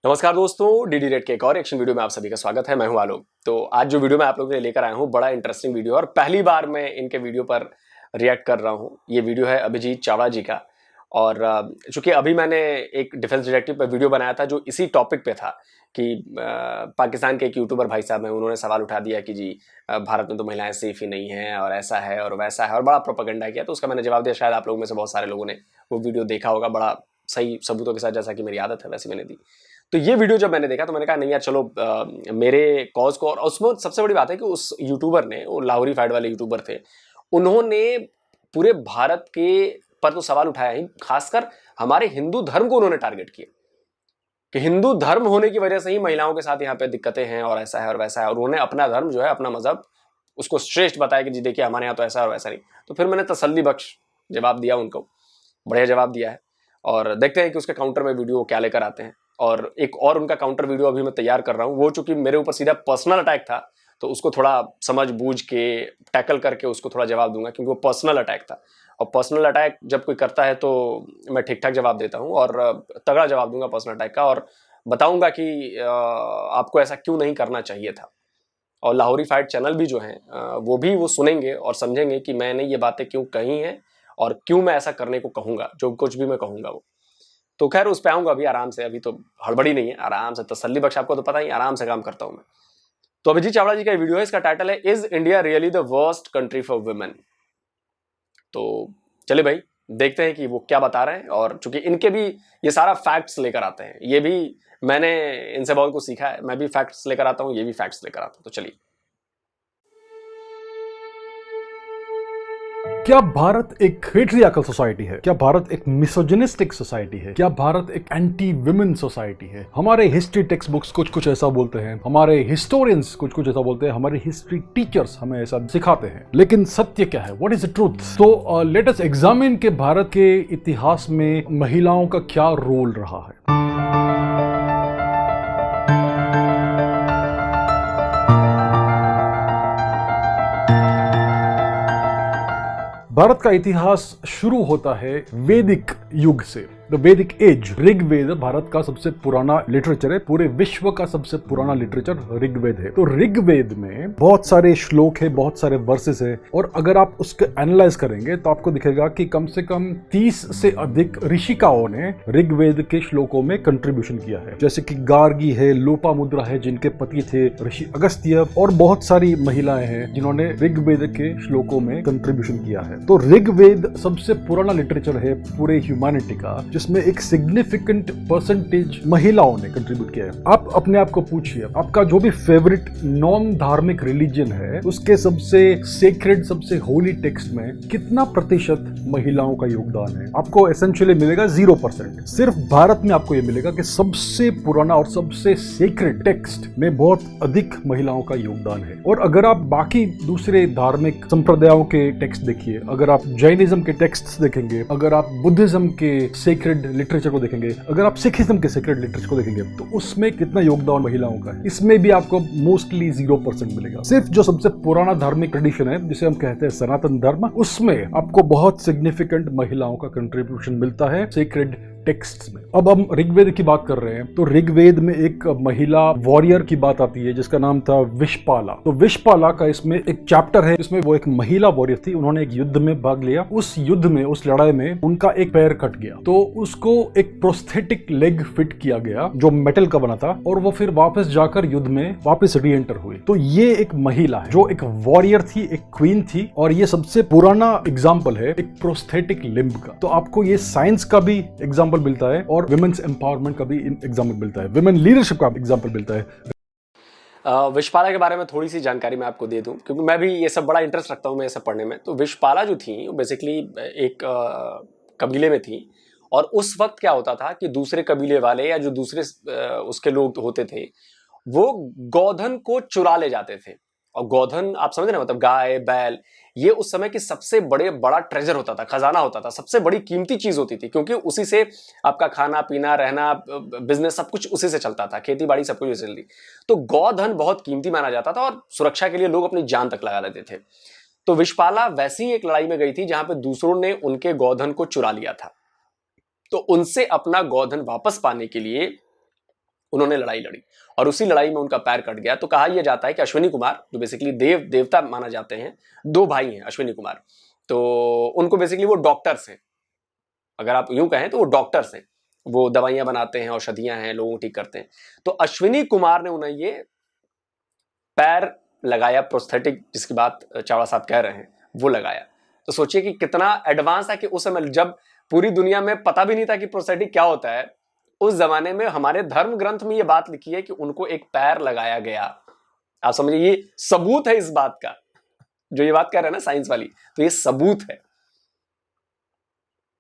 नमस्कार दोस्तों, DD red के एक और एक्शन वीडियो में आप सभी का स्वागत है। मैं हूं आलोक। तो आज जो वीडियो मैं आप लोगों के लिए लेकर आया हूं, बड़ा इंटरेस्टिंग वीडियो और पहली बार मैं इनके वीडियो पर रिएक्ट कर रहा हूं। ये वीडियो है अभिजीत चावड़ा जी का। और चूंकि अभी मैंने एक डिफेंस डिटेक्टिव पर वीडियो बनाया था जो इसी टॉपिक पे था कि पाकिस्तान के एक यूट्यूबर भाई साहब हैं, उन्होंने सवाल उठा दिया कि जी भारत में तो महिलाएं सेफ ही नहीं हैं और ऐसा है और वैसा है और बड़ा प्रोपेगेंडा किया। तो उसका मैंने जवाब दिया। शायद आप लोगों में से बहुत सारे लोगों ने वो वीडियो देखा होगा, बड़ा सही सबूतों के साथ, जैसा कि मेरी आदत है वैसे मैंने दी। तो ये वीडियो जब मैंने देखा तो मैंने कहा नहीं यार चलो मेरे कॉज को। और उसमें सबसे बड़ी बात है कि उस यूट्यूबर ने, वो लाहौरी फाइट वाले यूट्यूबर थे, उन्होंने पूरे भारत के पर तो सवाल उठाया ही, खासकर हमारे हिंदू धर्म को उन्होंने टारगेट किया कि हिंदू धर्म होने की वजह से ही महिलाओं के साथ यहाँ पे दिक्कतें हैं और ऐसा है और वैसा है। और उन्होंने अपना धर्म जो है, अपना मजहब, उसको श्रेष्ठ बताया कि जी देखिए हमारे यहाँ तो ऐसा और वैसा नहीं। तो फिर मैंने तसल्ली बख्श जवाब दिया उनको, बढ़िया जवाब दिया है। और देखते हैं कि उसके काउंटर में वीडियो क्या लेकर आते हैं। और एक और उनका काउंटर वीडियो अभी मैं तैयार कर रहा हूँ। वो चूंकि मेरे ऊपर सीधा पर्सनल अटैक था तो उसको थोड़ा समझ बूझ के टैकल करके उसको थोड़ा जवाब दूंगा, क्योंकि वो पर्सनल अटैक था। और पर्सनल अटैक जब कोई करता है तो मैं ठीक ठाक जवाब देता हूँ और तगड़ा जवाब दूंगा पर्सनल अटैक का, और बताऊंगा कि आपको ऐसा क्यों नहीं करना चाहिए था। और लाहौरी फाइट चैनल भी जो है वो भी वो सुनेंगे और समझेंगे कि मैंने ये बातें क्यों कही हैं और क्यों मैं ऐसा करने को कहूंगा, जो कुछ भी मैं कहूंगा वो। तो खैर उस पे आऊंगा अभी आराम से, अभी तो हड़बड़ी नहीं है, आराम से तसल्ली बख्श, आपको तो पता ही, आराम से काम करता हूं मैं। तो अभिजीत चावड़ा जी का वीडियो है, इसका टाइटल है is India really the worst country for women. तो चलिए भाई देखते हैं कि वो क्या बता रहे हैं। और चूंकि इनके भी ये सारा फैक्ट्स लेकर आते हैं, ये भी मैंने इनसे बहुत कुछ सीखा है। मैं भी फैक्ट्स लेकर आता हूं, ये भी फैक्ट्स लेकर आता हूं। तो चलिए। क्या भारत एक पेट्रियार्कल सोसाइटी है? क्या भारत एक मिसोजिनिस्टिक सोसाइटी है? क्या भारत एक एंटी विमेन सोसाइटी है? हमारे हिस्ट्री टेक्स्ट बुक्स कुछ कुछ ऐसा बोलते हैं, हमारे हिस्टोरियंस कुछ कुछ ऐसा बोलते हैं, हमारे हिस्ट्री टीचर्स हमें ऐसा सिखाते हैं। लेकिन सत्य क्या है? What is the truth? तो लेट अस एग्जामिन के भारत के इतिहास में महिलाओं का क्या रोल रहा है। भारत का इतिहास शुरू होता है वैदिक युग से, द वैदिक एज। ऋग्वेद भारत का सबसे पुराना लिटरेचर है, पूरे विश्व का सबसे पुराना लिटरेचर ऋग्वेद है। तो ऋग्वेद में बहुत सारे श्लोक है, बहुत सारे वर्सेस है, और अगर आप उसके एनालाइज करेंगे तो आपको दिखेगा कि कम से कम 30 से अधिक ऋषिकाओं ने ऋग्वेद के श्लोकों में कंट्रीब्यूशन किया है। जैसे कि गार्गी है, लोपामुद्रा है जिनके पति थे ऋषि अगस्त्य, और बहुत सारी महिलाएं हैं जिन्होंने ऋग्वेद के श्लोकों में कंट्रीब्यूशन किया है। तो ऋग्वेद सबसे पुराना लिटरेचर है पूरे ह्यूमैनिटी का, जिसमें एक सिग्निफिकेंट परसेंटेज महिलाओं ने कंट्रीब्यूट किया है। आप अपने आप को पूछिए, आपका जो भी फेवरेट नॉन धार्मिक रिलीजन है उसके सबसे सेक्रेड, सबसे होली टेक्स्ट में कितना प्रतिशत महिलाओं का योगदान है? आपको एसेंशियली मिलेगा 0%। सिर्फ भारत में आपको यह मिलेगा कि सबसे पुराना और सबसे सेक्रेड टेक्स्ट में बहुत अधिक महिलाओं का योगदान है। और अगर आप बाकी दूसरे धार्मिक संप्रदायों के टेक्स्ट देखिए, अगर आप जैनिज्म के टेक्स्ट देखेंगे, अगर आप बुद्धिज्म के सेक्रेड लिटरेचर को देखेंगे, अगर आप सिखिज्म के सेक्रेड लिटरेचर को देखेंगे, तो उसमें कितना योगदान महिलाओं का है? इसमें भी आपको मोस्टली 0% मिलेगा। सिर्फ जो सबसे पुराना धार्मिक ट्रेडिशन है जिसे हम कहते हैं सनातन धर्म, उसमें आपको बहुत सिग्निफिकेंट महिलाओं का कंट्रीब्यूशन मिलता है सेक्रेड टेक्स्ट्स में। अब हम ऋग्वेद की बात कर रहे हैं तो ऋग्वेद में एक महिला वॉरियर की बात आती है जिसका नाम था विशपाला। तो विशपाला का इसमें एक चैप्टर है, इसमें वो एक महिला वॉरियर थी, उन्होंने एक युद्ध में भाग लिया। उस युद्ध में, उस लड़ाई में उनका एक पैर कट गया, तो उसको एक प्रोस्थेटिक लेग फिट किया गया जो मेटल का बना था, और वो फिर वापस जाकर युद्ध में वापस री एंटर हुई। तो ये एक महिला है जो एक वॉरियर थी, एक क्वीन थी, और ये सबसे पुराना एग्जाम्पल है एक प्रोस्थेटिक लिम्ब का। तो आपको ये साइंस का भी एग्जाम्पल मिलता है और विमेन्स एम्पावरमेंट का भी एग्जाम्पल मिलता है, विमेन लीडरशिप का एग्जाम्पल मिलता है। विशपाला के बारे में थोड़ी सी जानकारी मैं आपको दे दूं, क्योंकि मैं भी ये सब बड़ा इंटरेस्ट रखता हूं मैं ये सब पढ़ने में। तो विशपाला जो थी वो बेसिकली एक कबीले में थी, और उस वक्त क्या होता था कि दूसरे कबीले वाले या जो दूसरे उसके लोग होते थे वो गोधन को चुरा ले जाते थे। और गोधन आप समझ रहे हैं, मतलब गाय बैल, ये उस समय की सबसे बड़ा ट्रेजर होता था, खजाना होता था, सबसे बड़ी कीमती चीज होती थी, क्योंकि उसी से आपका खाना पीना रहना, बिजनेस सब कुछ उसी से चलता था, खेती बाड़ी सब कुछ उसी से चलती। तो गोधन बहुत कीमती माना जाता था और सुरक्षा के लिए लोग अपनी जान तक लगा देते थे। तो विशपाला वैसी ही एक लड़ाई में गई थी जहां पे दूसरों ने उनके गोधन को चुरा लिया था। तो उनसे अपना गोधन वापस पाने के लिए उन्होंने लड़ाई लड़ी और उसी लड़ाई में उनका पैर कट गया। तो कहा यह जाता है कि अश्विनी कुमार, जो बेसिकली देवता माना जाते हैं, 2 भाई हैं अश्विनी कुमार, तो उनको बेसिकली वो डॉक्टर्स हैं, अगर आप यूं कहें तो वो डॉक्टर्स हैं, वो दवाइयां बनाते हैं, औषधियां हैं, लोगों को ठीक करते हैं। तो अश्विनी कुमार ने उन्हें ये पैर लगाया, प्रोस्थेटिक जिसकी बात चावड़ा साहब कह रहे हैं वो लगाया। तो सोचिए कि कितना एडवांस है कि उस समय जब पूरी दुनिया में पता भी नहीं था कि प्रोस्थेटिक क्या होता है, उस जमाने में हमारे धर्म ग्रंथ में ये बात लिखी है कि उनको एक पैर लगाया गया। आप समझिए, ये सबूत है इस बात का, जो ये बात कह रहे हैं ना साइंस वाली, तो ये सबूत है।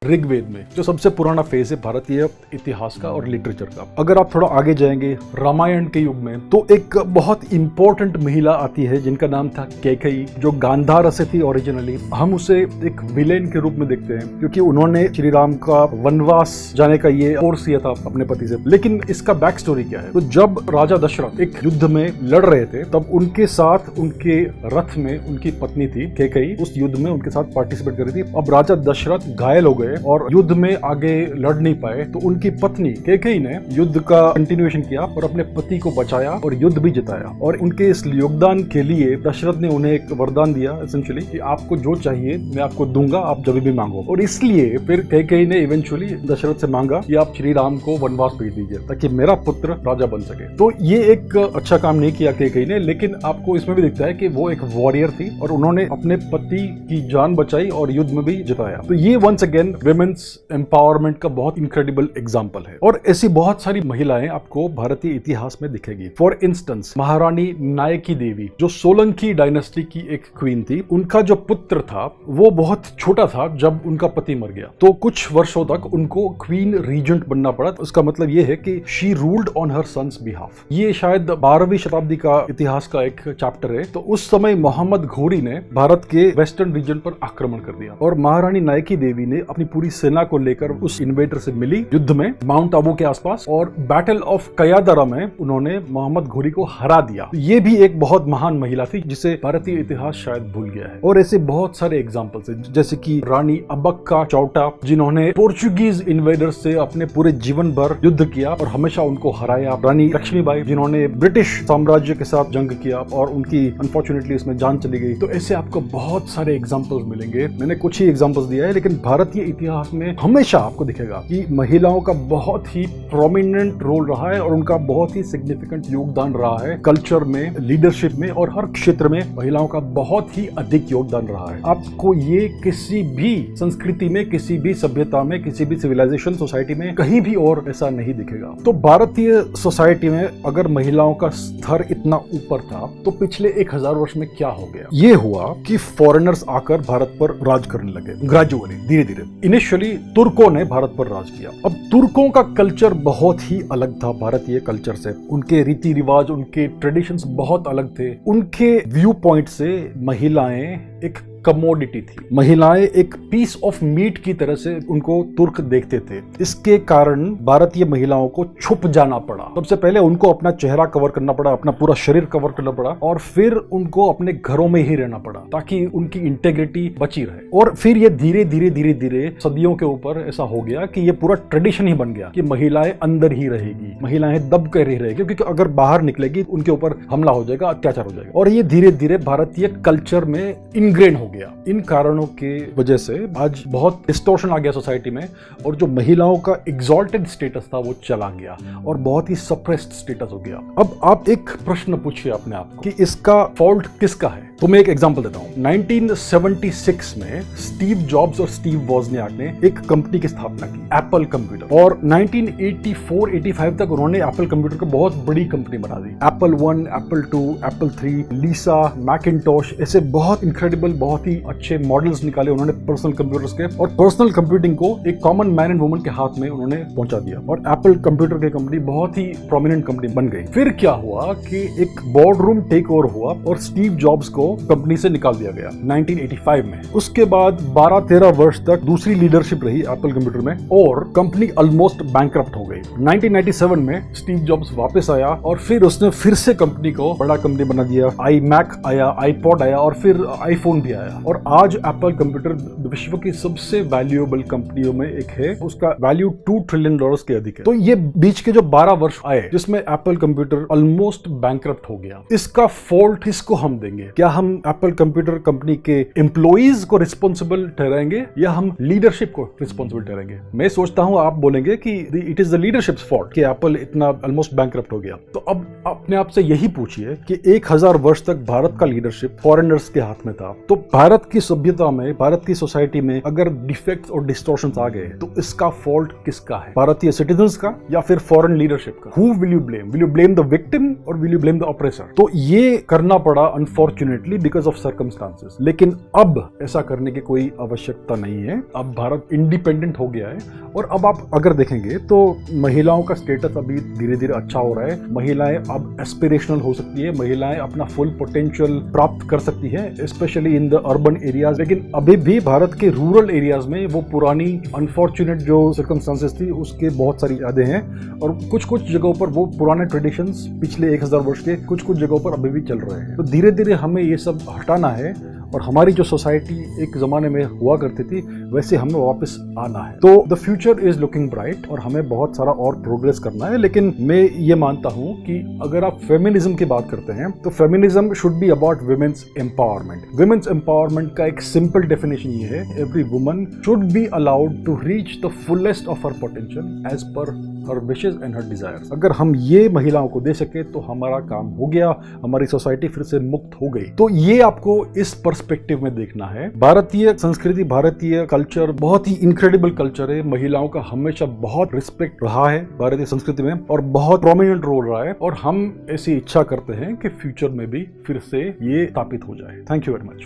ऋग्वेद में जो सबसे पुराना फेज है भारतीय इतिहास का और लिटरेचर का, अगर आप थोड़ा आगे जाएंगे रामायण के युग में, तो एक बहुत इंपॉर्टेंट महिला आती है जिनका नाम था कैकेयी, जो गांधार से थी ओरिजिनली। हम उसे एक विलेन के रूप में देखते हैं क्योंकि उन्होंने श्री राम का वनवास जाने का ये फोर्स किया था अपने पति से। लेकिन इसका बैक स्टोरी क्या है? तो जब राजा दशरथ एक युद्ध में लड़ रहे थे, तब उनके साथ उनके रथ में उनकी पत्नी थी कैकेयी, उस युद्ध में उनके साथ पार्टिसिपेट कर रही थी। अब राजा दशरथ घायल हो गए और युद्ध में आगे लड़ नहीं पाए, तो उनकी पत्नी कैकेयी ने युद्ध का कंटिन्यूएशन किया और अपने पति को बचाया और युद्ध भी जिताया। और उनके इस योगदान के लिए दशरथ ने उन्हें एक वरदान दिया एसेंशियली कि आपको जो चाहिए मैं आपको दूंगा, आप जब भी मांगो। और इसलिए फिर कैकेयी ने इवेंचुअली दशरथ से मांगा कि आप श्री राम को वनवास भेज दीजिए ताकि मेरा पुत्र राजा बन सके। तो ये एक अच्छा काम नहीं किया कैकेयी ने, लेकिन आपको इसमें भी दिखता है कि वो एक वॉरियर थी और उन्होंने अपने पति की जान बचाई और युद्ध में भी जिताया। तो ये वंस अगेन विमेन्स एम्पावरमेंट का बहुत इनक्रेडिबल एग्जाम्पल है। और ऐसी बहुत सारी महिलाएं आपको भारतीय इतिहास में दिखेगी। फॉर इंस्टेंस महारानी नायकी देवी, जो सोलंकी डायनेस्टी की एक क्वीन थी, उनका जो पुत्र था वो बहुत छोटा था जब उनका पति मर गया, तो कुछ वर्षों तक उनको क्वीन रीजेंट बनना पड़ा। उसका मतलब ये है कि she ruled on her son's behalf. ये शायद 12वीं शताब्दी का इतिहास का एक चैप्टर है। तो उस समय मोहम्मद घोरी ने भारत के वेस्टर्न रीजन पर आक्रमण कर दिया और महारानी नायकी देवी ने अपनी पूरी सेना को लेकर उस इन्वेडर से मिली युद्ध में माउंट आबू के आसपास, और बैटल ऑफ कयादरा में उन्होंने मोहम्मद घोरी को हरा दिया। ये भी एक बहुत महान महिला थी जिसे भारतीय इतिहास शायद भूल गया है। और ऐसे बहुत सारे एग्जांपल्स हैं, जैसे कि रानी अबक्का चौटा, जिन्होंने पोर्चुगीज इन्वेडर्स से अपने पूरे जीवन भर युद्ध किया और हमेशा उनको हराया। रानी लक्ष्मीबाई, जिन्होंने ब्रिटिश साम्राज्य के साथ जंग किया और उनकी अनफॉर्चुनेटली इसमें जान चली गई। तो ऐसे आपको बहुत सारे एग्जांपल्स मिलेंगे। मैंने कुछ ही एग्जांपल्स दिया है, लेकिन भारतीय इतिहास में हमेशा आपको दिखेगा कि महिलाओं का बहुत ही प्रोमिनेंट रोल रहा है और उनका बहुत ही सिग्निफिकेंट योगदान रहा है। कल्चर में, लीडरशिप में और हर क्षेत्र में महिलाओं का बहुत ही अधिक योगदान रहा है। आपको ये किसी भी संस्कृति में, किसी भी सभ्यता में, किसी भी सिविलाइजेशन सोसाइटी में कहीं भी और ऐसा नहीं दिखेगा। तो भारतीय सोसाइटी में अगर महिलाओं का स्तर इतना ऊपर था, तो पिछले 1000 वर्ष में क्या हो गया? ये हुआ कि फॉरेनर्स आकर भारत पर राज करने लगे, ग्रेजुअली, धीरे धीरे। इनिशियली तुर्कों ने भारत पर राज किया। अब तुर्कों का कल्चर बहुत ही अलग था भारतीय कल्चर से। उनके रीति रिवाज, उनके ट्रेडिशंस बहुत अलग थे। उनके व्यू पॉइंट से महिलाएं एक कमोडिटी थी। महिलाएं एक पीस ऑफ मीट की तरह से उनको तुर्क देखते थे। इसके कारण भारतीय महिलाओं को छुप जाना पड़ा। सबसे पहले उनको अपना चेहरा कवर करना पड़ा, अपना पूरा शरीर कवर करना पड़ा, और फिर उनको अपने घरों में ही रहना पड़ा ताकि उनकी इंटेग्रिटी बची रहे। और फिर ये धीरे धीरे धीरे धीरे सदियों के ऊपर ऐसा हो गया कि ये पूरा ट्रेडिशन ही बन गया कि महिलाएं अंदर ही रहेगी, महिलाएं दब कर ही रहेगी, क्योंकि अगर बाहर निकलेगी उनके ऊपर हमला हो जाएगा, अत्याचार हो जाएगा। और ये धीरे धीरे भारतीय कल्चर में इनग्रेन हो गया। इन कारणों के वजह से आज बहुत डिस्टॉर्शन आ गया सोसाइटी में, और जो महिलाओं का एग्जॉल्टेड स्टेटस था वो चला गया और बहुत ही सप्रेस्ड स्टेटस हो गया। अब आप एक प्रश्न पूछिए अपने आप को कि इसका फॉल्ट किसका है? तो मैं एक एग्जांपल देता हूं। 1976 में स्टीव जॉब्स और स्टीव वॉजनियाक ने एक कंपनी की स्थापना की, एप्पल कंप्यूटर, और 1984-85 तक उन्होंने एप्पल कंप्यूटर को बहुत बड़ी कंपनी बना दी। एप्पल 1, एप्पल 2, एप्पल 3, लीसा, मैकिंटॉश, ऐसे बहुत इनक्रेडिबल, बहुत ही अच्छे मॉडल्स निकाले उन्होंने पर्सनल कंप्यूटर्स के, और पर्सनल कंप्यूटिंग को एक कॉमन मैन एंड वुमन के हाथ में उन्होंने पहुंचा दिया, और एप्पल कंप्यूटर की कंपनी बहुत ही प्रोमिनेंट कंपनी बन गई। फिर क्या हुआ कि एक बोर्ड रूम टेक ओवर हुआ और स्टीव जॉब्स को को कंपनी से निकाल दिया गया 1985 में। उसके बाद 12-13 वर्ष तक दूसरी लीडरशिप रही एप्पल कंप्यूटर में और कंपनी ऑलमोस्ट बैंकरप्ट हो गई। 1997 में स्टीव जॉब्स वापस आया और फिर उसने फिर से कंपनी को बड़ा कंपनी बना दिया। iMac आया, iPod आया और फिर iPhone भी आया और आज एप्पल कंप्यूटर विश्व की सबसे वैल्यूएबल कंपनियों में एक है। उसका वैल्यू $2 ट्रिलियन के अधिक है। तो ये बीच के जो 12 वर्ष आए जिसमें एप्पल कंप्यूटर ऑलमोस्ट बैंकरप्ट हो गया, इसका फॉल्ट किसको हम देंगे? क्या हम एप्पल कंप्यूटर कंपनी के एम्प्लॉइज को रिस्पॉन्सिबल ठहराएंगे या हम लीडरशिप को रिस्पॉन्सिबल ठहराएंगे? मैं सोचता हूं आप बोलेंगे कि it is the leaderships fault कि एप्पल इतना ऑलमोस्ट बैंकरप्ट हो गया। तो अब अपने आप से यही पूछिए कि 1000 वर्ष तक भारत का लीडरशिप फॉरेनर्स के हाथ में था, तो भारत की सभ्यता में, भारत की सोसाइटी में अगर डिफेक्ट्स और डिस्टॉर्शंस आ गए तो इसका फॉल्ट किसका है? भारतीय सिटीजन्स का या फिर फॉरेन लीडरशिप का? Who will you blame? Will you blame the victim और will you blame the oppressor? तो ये करना पड़ा अनफॉर्चुनेटली बिकॉज ऑफ सर्कमस्टांसेस। लेकिन अब ऐसा करने की कोई आवश्यकता नहीं है। अब भारत इंडिपेंडेंट हो गया है और अब आप अगर देखेंगे तो महिलाओं का स्टेटस अभी धीरे धीरे अच्छा हो रहा है। महिलाएं अब एस्पिरेशनल हो सकती है, महिलाएं अपना फुल पोटेंशियल प्राप्त कर सकती है, specially in the urban areas. लेकिन अभी भी भारत के रूरल एरियाज में वो पुरानी अनफॉर्चुनेट जो सर्कमस्टांसेस थी उसके बहुत सारी यादें हैं और कुछ कुछ जगहों पर वो पुराने ट्रेडिशंस पिछले 1000 वर्ष के कुछ कुछ जगहों पर अभी भी चल रहे हैं। तो धीरे धीरे हमें ये सब हटाना है और हमारी जो सोसाइटी एक जमाने में हुआ करती थी वैसे हमें वापस आना है। तो the future is looking bright और हमें बहुत सारा और प्रोग्रेस करना है। लेकिन मैं ये मानता हूं कि अगर आप फेमिनिज्म की बात करते हैं तो feminism should be about women's empowerment. Women's empowerment का एक सिंपल डेफिनेशन ये है, every woman should be allowed to reach the fullest of her potential as per her wishes and her desires. अगर हम ये महिलाओं को दे सके तो हमारा काम हो गया, हमारी सोसाइटी फिर से मुक्त हो गई। तो ये आपको इस पर्सपेक्टिव में देखना है। भारतीय संस्कृति, भारतीय कल्चर बहुत ही इनक्रेडिबल कल्चर है। महिलाओं का हमेशा बहुत रिस्पेक्ट रहा है भारतीय संस्कृति में और बहुत प्रोमिनेंट रोल रहा है और हम ऐसी इच्छा करते हैं कि फ्यूचर में भी फिर से ये स्थापित हो जाए। Thank you very much.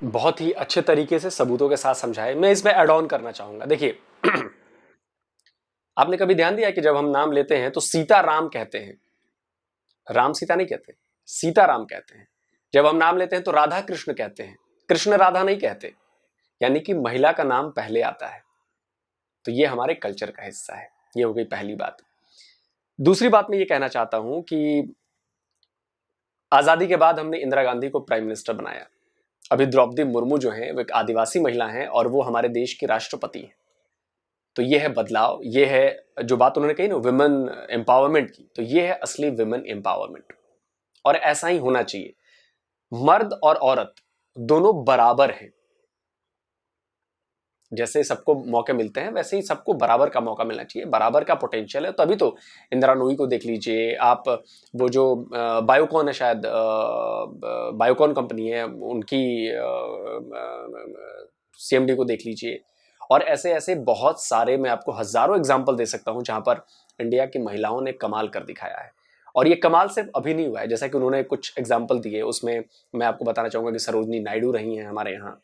बहुत ही अच्छे तरीके से सबूतों के साथ समझाए। मैं इसमें ऐड ऑन करना चाहूंगा। देखिए आपने कभी ध्यान दिया कि जब हम नाम लेते हैं तो सीता राम कहते हैं, राम सीता नहीं कहते, सीता राम कहते हैं। जब हम नाम लेते हैं तो राधा कृष्ण कहते हैं, कृष्ण राधा नहीं कहते, यानी कि महिला का नाम पहले आता है। तो ये हमारे कल्चर का हिस्सा है। ये हो गई पहली बात। दूसरी बात मैं ये कहना चाहता हूं कि आजादी के बाद हमने इंदिरा गांधी को प्राइम मिनिस्टर बनाया। अभी द्रौपदी मुर्मू जो है वो एक आदिवासी महिला हैं और वो हमारे देश की राष्ट्रपति हैं। तो ये है बदलाव, ये है जो बात उन्होंने कही ना विमेन एम्पावरमेंट की, तो ये है असली विमेन एम्पावरमेंट और ऐसा ही होना चाहिए। मर्द और औरत दोनों बराबर हैं। जैसे सबको मौके मिलते हैं वैसे ही सबको बराबर का मौका मिलना चाहिए, बराबर का पोटेंशियल है। तभी तो इंदिरा नूई को देख लीजिए आप, वो जो बायोकॉन है, शायद बायोकॉन कंपनी है, उनकी सीएमडी को देख लीजिए और ऐसे ऐसे बहुत सारे, मैं आपको हजारों एग्जाम्पल दे सकता हूं जहां पर इंडिया की महिलाओं ने कमाल कर दिखाया है। और ये कमाल सिर्फ अभी नहीं हुआ है, जैसा कि उन्होंने कुछ एग्जाम्पल दिए उसमें मैं आपको बताना चाहूंगा कि सरोजनी नायडू रही हैं हमारे यहाँ।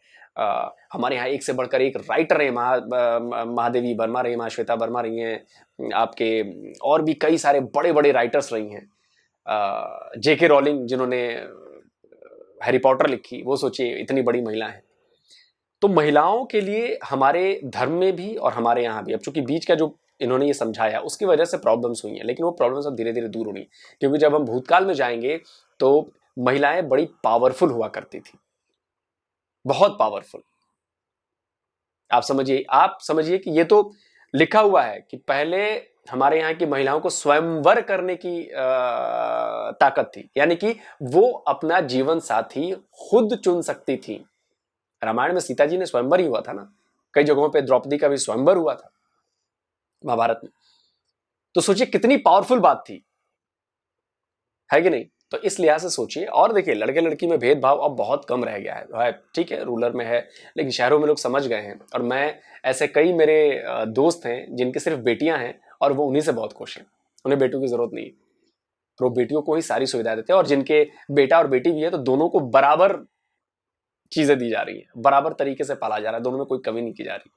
हमारे यहाँ एक से बढ़कर एक राइटर रहे, महादेवी वर्मा रही, महाश्वेता वर्मा रही हैं, आपके और भी कई सारे बड़े बड़े राइटर्स रही हैं। जेके रॉलिंग जिन्होंने हैरी पॉटर लिखी, वो सोचिए इतनी बड़ी महिला है। तो महिलाओं के लिए हमारे धर्म में भी और हमारे यहाँ भी, अब चूंकि बीच का जो इन्होंने ये समझाया उसकी वजह से प्रॉब्लम्स हुई हैं, लेकिन वो प्रॉब्लम्स अब धीरे धीरे दूर होनी, क्योंकि जब हम भूतकाल में जाएंगे तो महिलाएं बड़ी पावरफुल हुआ करती थी, बहुत पावरफुल। आप समझिए कि ये तो लिखा हुआ है कि पहले हमारे यहाँ की महिलाओं को स्वयंवर करने की ताकत थी, यानी कि वो अपना जीवन साथी खुद चुन सकती थी। रामायण में सीता जी ने स्वयंवर ही हुआ था ना, कई जगहों पे द्रौपदी का भी स्वयंवर हुआ था महाभारत में। तो सोचिए कितनी पावरफुल बात थी, है कि नहीं? तो इस लिहाज से सोचिए। और देखिए लड़के लड़की में भेदभाव अब बहुत कम रह गया है, ठीक है रूरल में है, लेकिन शहरों में लोग समझ गए हैं। और मैं ऐसे कई मेरे दोस्त हैं जिनके सिर्फ बेटियां हैं और वो उन्हीं से बहुत खुश हैं, उन्हें बेटियों की जरूरत नहीं है, वो बेटियों को ही सारी सुविधा देते हैं। और जिनके बेटा और बेटी भी है तो दोनों को बराबर चीजें दी जा रही है, बराबर तरीके से पाला जा रहा है, दोनों में कोई कमी नहीं की जा रही।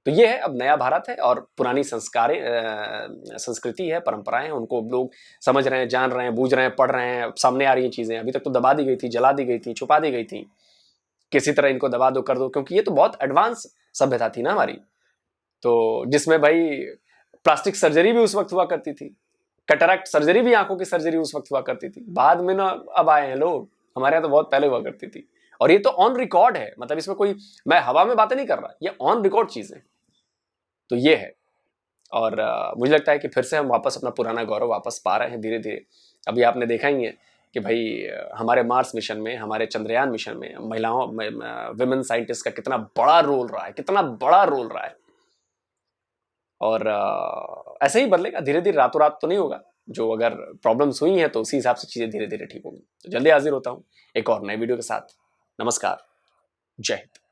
तो ये है, अब नया भारत है और पुरानी संस्कृति है, परंपराएं हैं, उनको लोग समझ रहे हैं, जान रहे हैं, बूझ रहे हैं, पढ़ रहे हैं, सामने आ रही हैं चीजें। अभी तक तो दबा दी गई थी, जला दी गई थी, छुपा दी गई थी, किसी तरह इनको दबा दो, कर दो, क्योंकि ये तो बहुत एडवांस सभ्यता थी ना हमारी, तो जिसमें भाई प्लास्टिक सर्जरी भी उस वक्त हुआ करती थी, कैटरैक्ट सर्जरी भी, आंखों की सर्जरी उस वक्त हुआ करती थी, बाद में ना अब आए हैं लोग, हमारे यहाँ तो बहुत पहले हुआ करती थी। और ये तो ऑन रिकॉर्ड है, मतलब इसमें कोई मैं हवा में बातें नहीं कर रहा, ये ऑन रिकॉर्ड चीजें। तो ये है, और मुझे लगता है कि फिर से हम वापस अपना पुराना गौरव वापस पा रहे हैं धीरे धीरे। अभी आपने देखा ही है कि भाई हमारे मार्स मिशन में, हमारे चंद्रयान मिशन में महिलाओं, विमेन साइंटिस्ट का कितना बड़ा रोल रहा है, कितना बड़ा रोल रहा है। और ऐसे ही बदलेगा धीरे धीरे, रातों रात तो नहीं होगा। जो अगर प्रॉब्लम्स हुई हैं तो उसी हिसाब से चीजें धीरे धीरे ठीक होंगी। तो जल्दी हाजिर होता हूं एक और नए वीडियो के साथ। नमस्कार, जय हिंद।